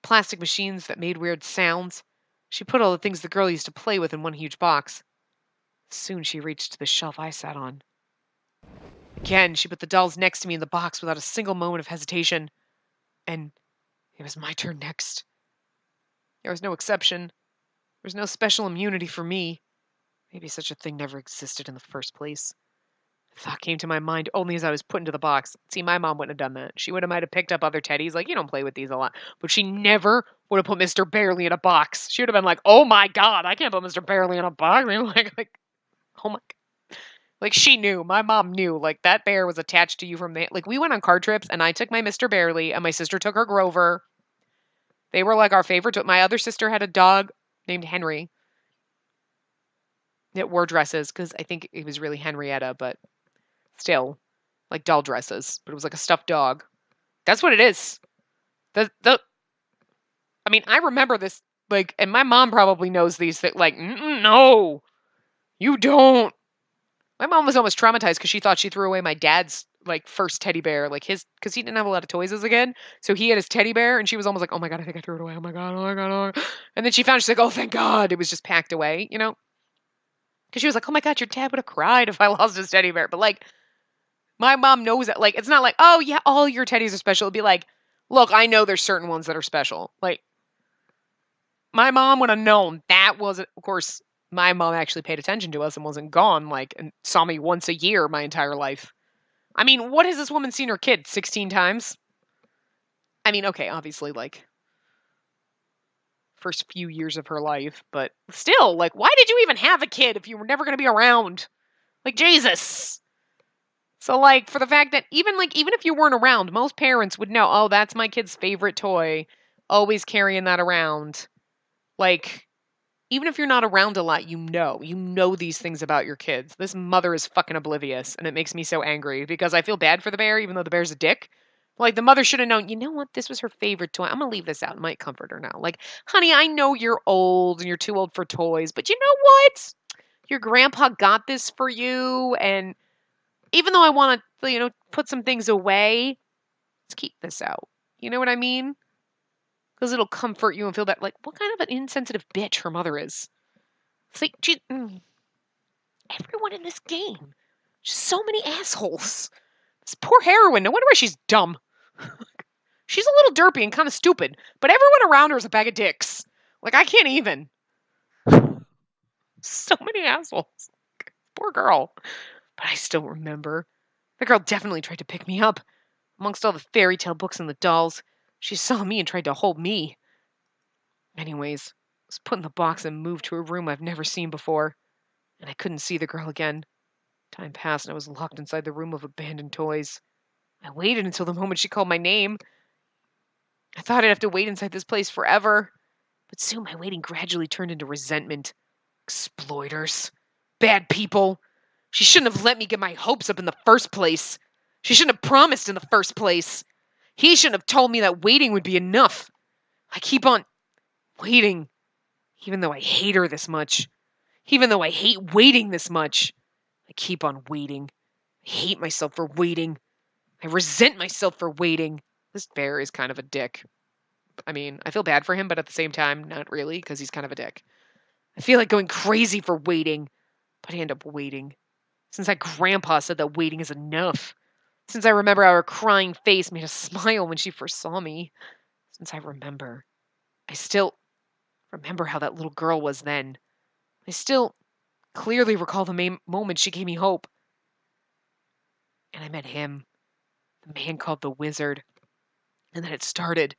Plastic machines that made weird sounds. She put all the things the girl used to play with in one huge box. Soon she reached the shelf I sat on. Again, she put the dolls next to me in the box without a single moment of hesitation. And it was my turn next. There was no exception. There was no special immunity for me. Maybe such a thing never existed in the first place. The thought came to my mind only as I was put into the box. See, my mom wouldn't have done that. She might have picked up other teddies, like, you don't play with these a lot. But she never would have put Mr. Barely in a box. She would have been like, oh my God, I can't put Mr. Barely in a box. Like, oh my God. Like, she knew. My mom knew. Like, that bear was attached to you from the... Like, we went on car trips, and I took my Mr. Barely, and my sister took her Grover. They were, like, our favorite. My other sister had a dog named Henry. It wore dresses, because I think it was really Henrietta, but still, like doll dresses. But it was like a stuffed dog. That's what it is. I mean, I remember this, like, and my mom probably knows these things. Like, no, you don't. My mom was almost traumatized because she thought she threw away my dad's, like, first teddy bear, like his, because he didn't have a lot of toys as a kid. So he had his teddy bear, and she was almost like, oh my God, I think I threw it away. Oh my God, oh my God, oh my God. And then she found, she's like, oh, thank God. It was just packed away, you know? Because she was like, oh my God, your dad would have cried if I lost his teddy bear. But, like, my mom knows that. Like, it's not like, oh, yeah, all your teddies are special. It'd be like, look, I know there's certain ones that are special. Like, my mom would have known that wasn't, of course, my mom actually paid attention to us and wasn't gone, like, and saw me once a year my entire life. I mean, what has this woman seen her kid 16 times? I mean, okay, obviously, like, first few years of her life, but still, like, why did you even have a kid if you were never going to be around? Like, Jesus. So, like, for the fact that even if you weren't around, most parents would know, oh, that's my kid's favorite toy. Always carrying that around. Like, even if you're not around a lot, you know these things about your kids. This mother is fucking oblivious, and it makes me so angry because I feel bad for the bear, even though the bear's a dick. Like, the mother should have known, you know what? This was her favorite toy. I'm going to leave this out. It might comfort her now. Like, honey, I know you're old and you're too old for toys, but you know what? Your grandpa got this for you, and even though I want to, put some things away, let's keep this out. You know what I mean? Because it'll comfort you and feel that, like, what kind of an insensitive bitch her mother is. It's like, everyone in this game, just so many assholes. This poor heroine, no wonder why she's dumb. She's a little derpy and kind of stupid, but everyone around her is a bag of dicks. Like, I can't even. So many assholes. Poor girl. But I still remember. The girl definitely tried to pick me up. Amongst all the fairy tale books and the dolls, she saw me and tried to hold me. Anyways, I was put in the box and moved to a room I've never seen before, and I couldn't see the girl again. Time passed and I was locked inside the room of abandoned toys. I waited until the moment she called my name. I thought I'd have to wait inside this place forever, but soon my waiting gradually turned into resentment. Exploiters. Bad people. She shouldn't have let me get my hopes up in the first place. She shouldn't have promised in the first place. He shouldn't have told me that waiting would be enough. I keep on waiting, even though I hate her this much. Even though I hate waiting this much. I keep on waiting. I hate myself for waiting. I resent myself for waiting. This bear is kind of a dick. I mean, I feel bad for him, but at the same time, not really, because he's kind of a dick. I feel like going crazy for waiting, but I end up waiting. Since that grandpa said that waiting is enough. Since I remember how her crying face made us smile when she first saw me. Since I remember. I still remember how that little girl was then. I still clearly recall the moment she gave me hope. And I met him, the man called the Wizard. And then it started,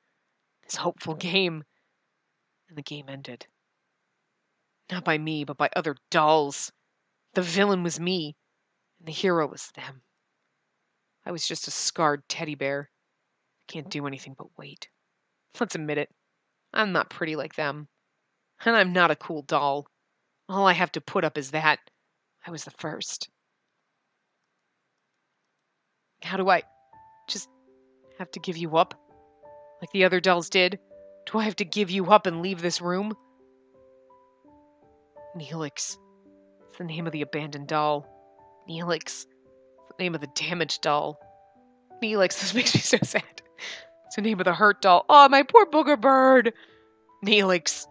this hopeful game. And the game ended. Not by me, but by other dolls. The villain was me, and the hero was them. I was just a scarred teddy bear. I can't do anything but wait. Let's admit it. I'm not pretty like them. And I'm not a cool doll. All I have to put up is that I was the first. How do I just have to give you up? Like the other dolls did? Do I have to give you up and leave this room? Neelix. It's the name of the abandoned doll. Neelix. It's the name of the damaged doll. Neelix, this makes me so sad. It's the name of the hurt doll. Oh, my poor booger bird. Neelix. It's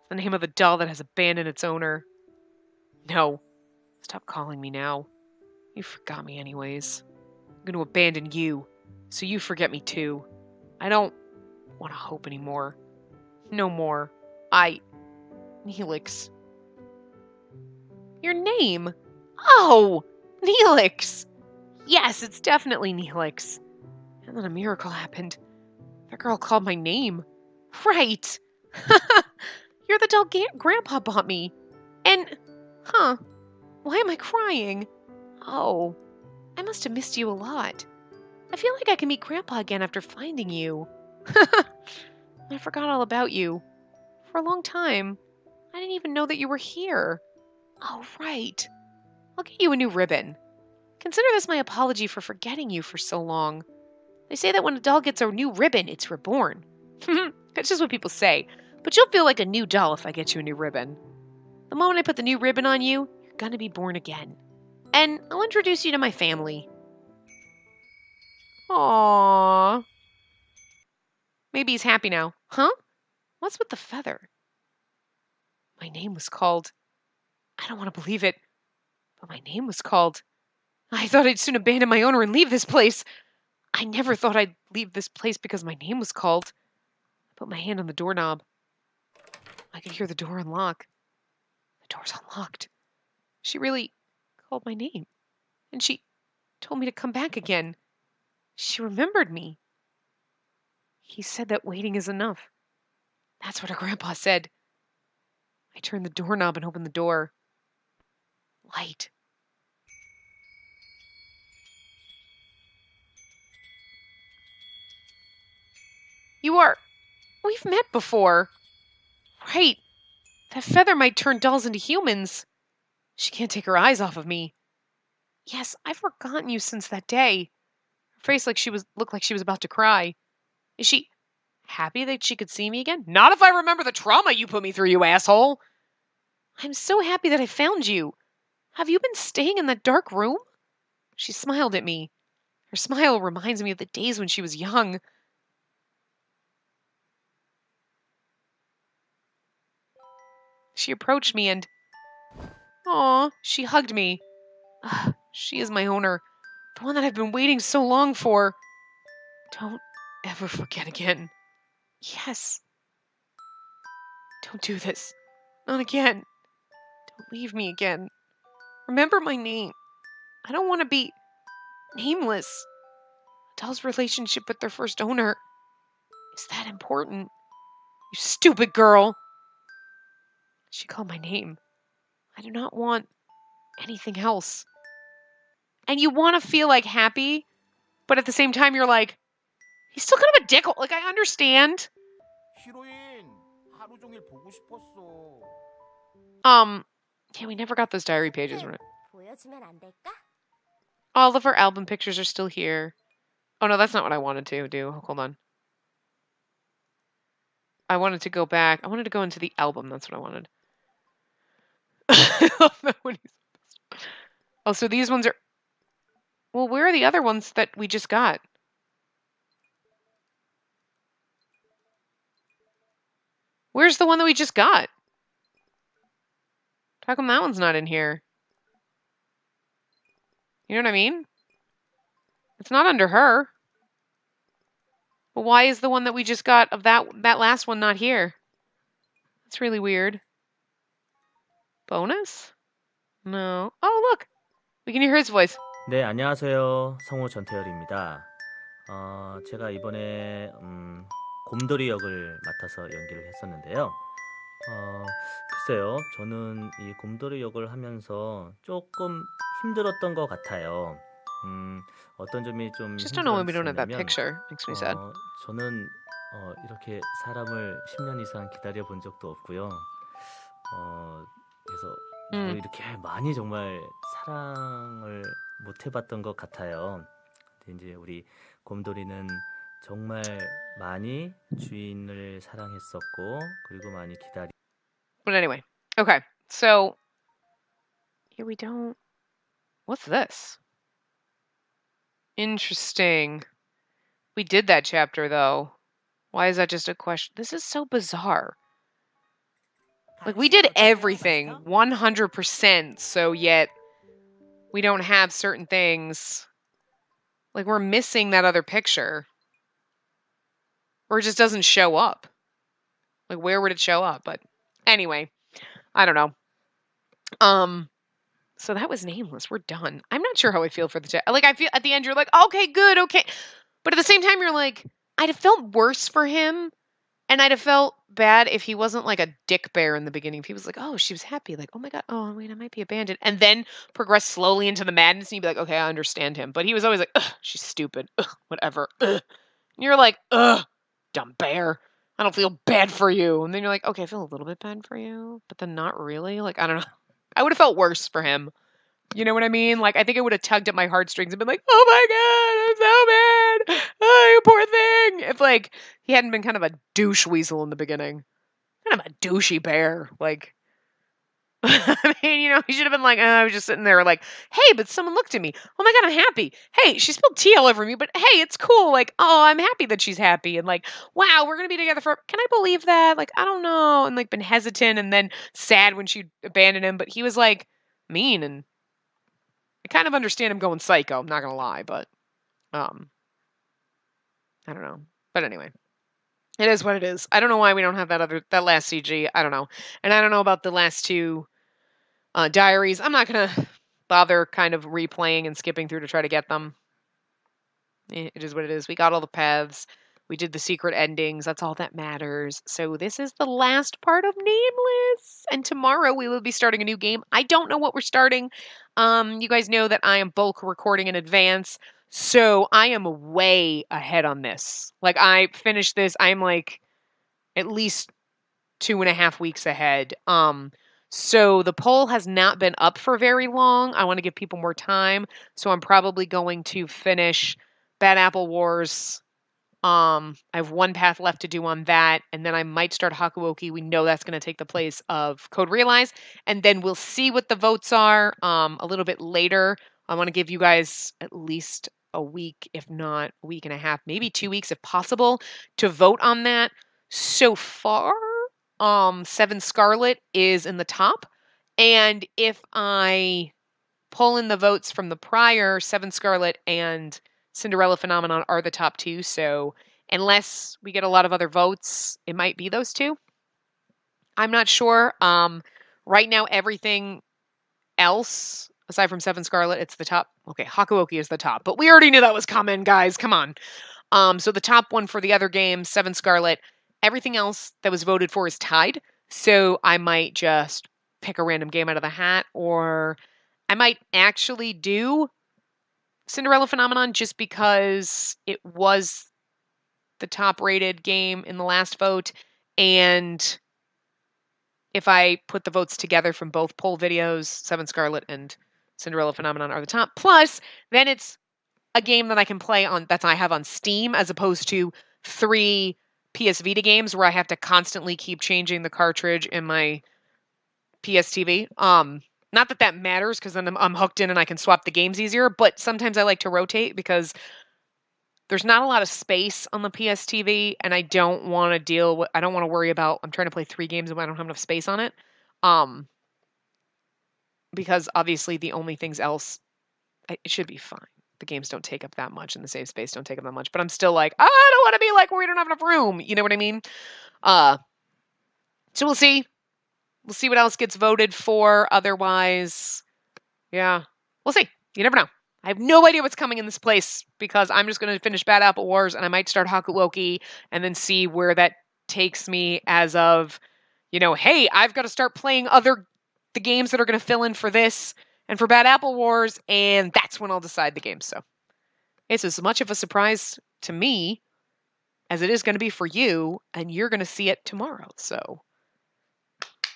the name of the doll that has abandoned its owner. No. Stop calling me now. You forgot me anyways. I'm going to abandon you, so you forget me too. I don't want to hope anymore. No more. Neelix. Your name? Oh! Neelix! Yes, it's definitely Neelix. And then a miracle happened. That girl called my name. Right! You're the doll Grandpa bought me. And, why am I crying? Oh, I must have missed you a lot. I feel like I can meet Grandpa again after finding you. I forgot all about you. For a long time, I didn't even know that you were here. Oh, right. I'll get you a new ribbon. Consider this my apology for forgetting you for so long. They say that when a doll gets a new ribbon, it's reborn. That's just what people say. But you'll feel like a new doll if I get you a new ribbon. The moment I put the new ribbon on you, you're gonna be born again. And I'll introduce you to my family. Aww. Maybe he's happy now. Huh? What's with the feather? My name was called. I don't want to believe it, but my name was called. I thought I'd soon abandon my owner and leave this place. I never thought I'd leave this place because my name was called. I put my hand on the doorknob. I could hear the door unlock. The door's unlocked. She really called my name. And she told me to come back again. She remembered me. He said that waiting is enough. That's what her grandpa said. I turned the doorknob and opened the door. Light. We've met before. Right. That feather might turn dolls into humans. She can't take her eyes off of me. Yes, I've forgotten you since that day. Her face looked like she was about to cry. Is she happy that she could see me again? Not if I remember the trauma you put me through, you asshole. I'm so happy that I found you. Have you been staying in that dark room? She smiled at me. Her smile reminds me of the days when she was young. She approached me and... she hugged me. She is my owner. The one that I've been waiting so long for. Don't ever forget again. Yes. Don't do this. Not again. Don't leave me again. Remember my name. I don't want to be nameless. A doll's relationship with their first owner. Is that important? You stupid girl. She called my name. I do not want anything else. And you want to feel like happy, but at the same time you're like, he's still kind of a dickhole. Like, I understand. 히로인, 하루 종일 보고 싶었어. Yeah, we never got those diary pages. 보여주면 안 될까? All of our album pictures are still here. Oh no, that's not what I wanted to do. Hold on. I wanted to go back. I wanted to go into the album. That's what I wanted. I love that when he's... Oh, so these ones are... Well, where are the other ones that we just got? Where's the one that we just got? How come that one's not in here? You know what I mean? It's not under her. But why is the one that we just got of that last one not here? That's really weird. Bonus? No. Oh, look. We can hear his voice. 네, 안녕하세요. 성우 전태열입니다. 제가 이번에 곰돌이 역을 맡아서 연기를 했었는데요. 글쎄요, 저는 이 곰돌이 역을 하면서 조금 힘들었던 것 같아요. 어떤 점이 좀 Just don't know why we don't have that 힘들었었냐면, picture. Makes me sad. 저는 이렇게 사람을 10년 이상 기다려 본 적도 없고요. 그래서 누굴 이렇게 많이 정말 사랑을 못 해봤던 것 같아요. 근데 이제 우리 곰돌이는 정말 많이 주인을 사랑했었고, 그리고 많이 기다리. But anyway, okay. So here we don't. What's this? Interesting. We did that chapter though. Why is that just a question? This is so bizarre. Like we did everything 100%, so yet we don't have certain things. Like we're missing that other picture. Or it just doesn't show up. Like where would it show up? But anyway, I don't know. So that was Nameless. We're done. I'm not sure how I feel for the chat. Like I feel at the end you're like, okay, good, okay. But at the same time you're like, I'd have felt worse for him. And I'd have felt bad if he wasn't like a dick bear in the beginning. If he was like, oh, she was happy. Like, oh my God, oh, wait, I might be abandoned. And then progress slowly into the madness. And you'd be like, okay, I understand him. But he was always like, ugh, she's stupid. Ugh, whatever. Ugh. And you're like, ugh, dumb bear. I don't feel bad for you. And then you're like, okay, I feel a little bit bad for you. But then not really. Like, I don't know. I would have felt worse for him. You know what I mean? Like, I think it would have tugged at my heartstrings and been like, oh my God, I'm so mad. Oh, you poor thing. If, like, he hadn't been kind of a douche weasel in the beginning. Kind of a douchey bear. Like, I mean, you know, he should have been like, I was just sitting there like, hey, but someone looked at me. Oh my God, I'm happy. Hey, she spilled tea all over me, but hey, it's cool. Like, oh, I'm happy that she's happy. And like, wow, we're going to be together for, can I believe that? Like, I don't know. And like been hesitant and then sad when she abandoned him. But he was like mean, and I kind of understand him going psycho. I'm not going to lie, but I don't know. But anyway, it is what it is. I don't know why we don't have that last CG. I don't know. And I don't know about the last two diaries. I'm not going to bother kind of replaying and skipping through to try to get them. It is what it is. We got all the paths. We did the secret endings. That's all that matters. So this is the last part of Nameless. And tomorrow we will be starting a new game. I don't know what we're starting. You guys know that I am bulk recording in advance. So I am way ahead on this. Like I finished this. I'm like at least 2.5 weeks ahead. So the poll has not been up for very long. I want to give people more time. So I'm probably going to finish Bad Apple Wars. I have one path left to do on that, and then I might start Hakuoki. We know that's going to take the place of Code Realize, and then we'll see what the votes are a little bit later. I want to give you guys at least a week, if not a week and a half, maybe 2 weeks if possible, to vote on that. So far, Seven Scarlet is in the top, and if I pull in the votes from the prior, Seven Scarlet and Cinderella Phenomenon are the top two. So unless we get a lot of other votes, it might be those two. I'm not sure. Right now, everything else, aside from Seven Scarlet, it's the top. Okay, Hakuoki is the top, but we already knew that was coming, guys. Come on. So the top one for the other games, Seven Scarlet, everything else that was voted for is tied. So I might just pick a random game out of the hat, or I might actually do Cinderella Phenomenon just because it was the top rated game in the last vote. And if I put the votes together from both poll videos, Seven Scarlet and Cinderella Phenomenon are the top. Plus, then it's a game that I can play on that I have on Steam as opposed to 3 PS Vita games where I have to constantly keep changing the cartridge in my PS TV. Not that that matters because then I'm hooked in and I can swap the games easier, but sometimes I like to rotate because there's not a lot of space on the PS TV, and I don't want to worry about, I'm trying to play 3 games and I don't have enough space on it. Because obviously the only things else, it should be fine. The games don't take up that much and the save space don't take up that much, but I'm still like, I don't want to be like where we don't have enough room. You know what I mean? So we'll see. We'll see what else gets voted for. Otherwise, yeah, we'll see. You never know. I have no idea what's coming in this place because I'm just going to finish Bad Apple Wars and I might start Hakuloki and then see where that takes me as of, hey, I've got to start playing the games that are going to fill in for this and for Bad Apple Wars, and that's when I'll decide the game. So it's as much of a surprise to me as it is going to be for you, and you're going to see it tomorrow. So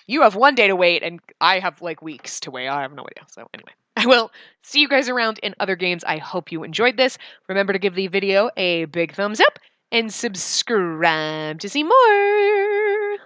you have one day to wait, and I have like weeks to wait. I have no idea. So anyway, I will see you guys around in other games. I hope you enjoyed this. Remember to give the video a big thumbs up and subscribe to see more.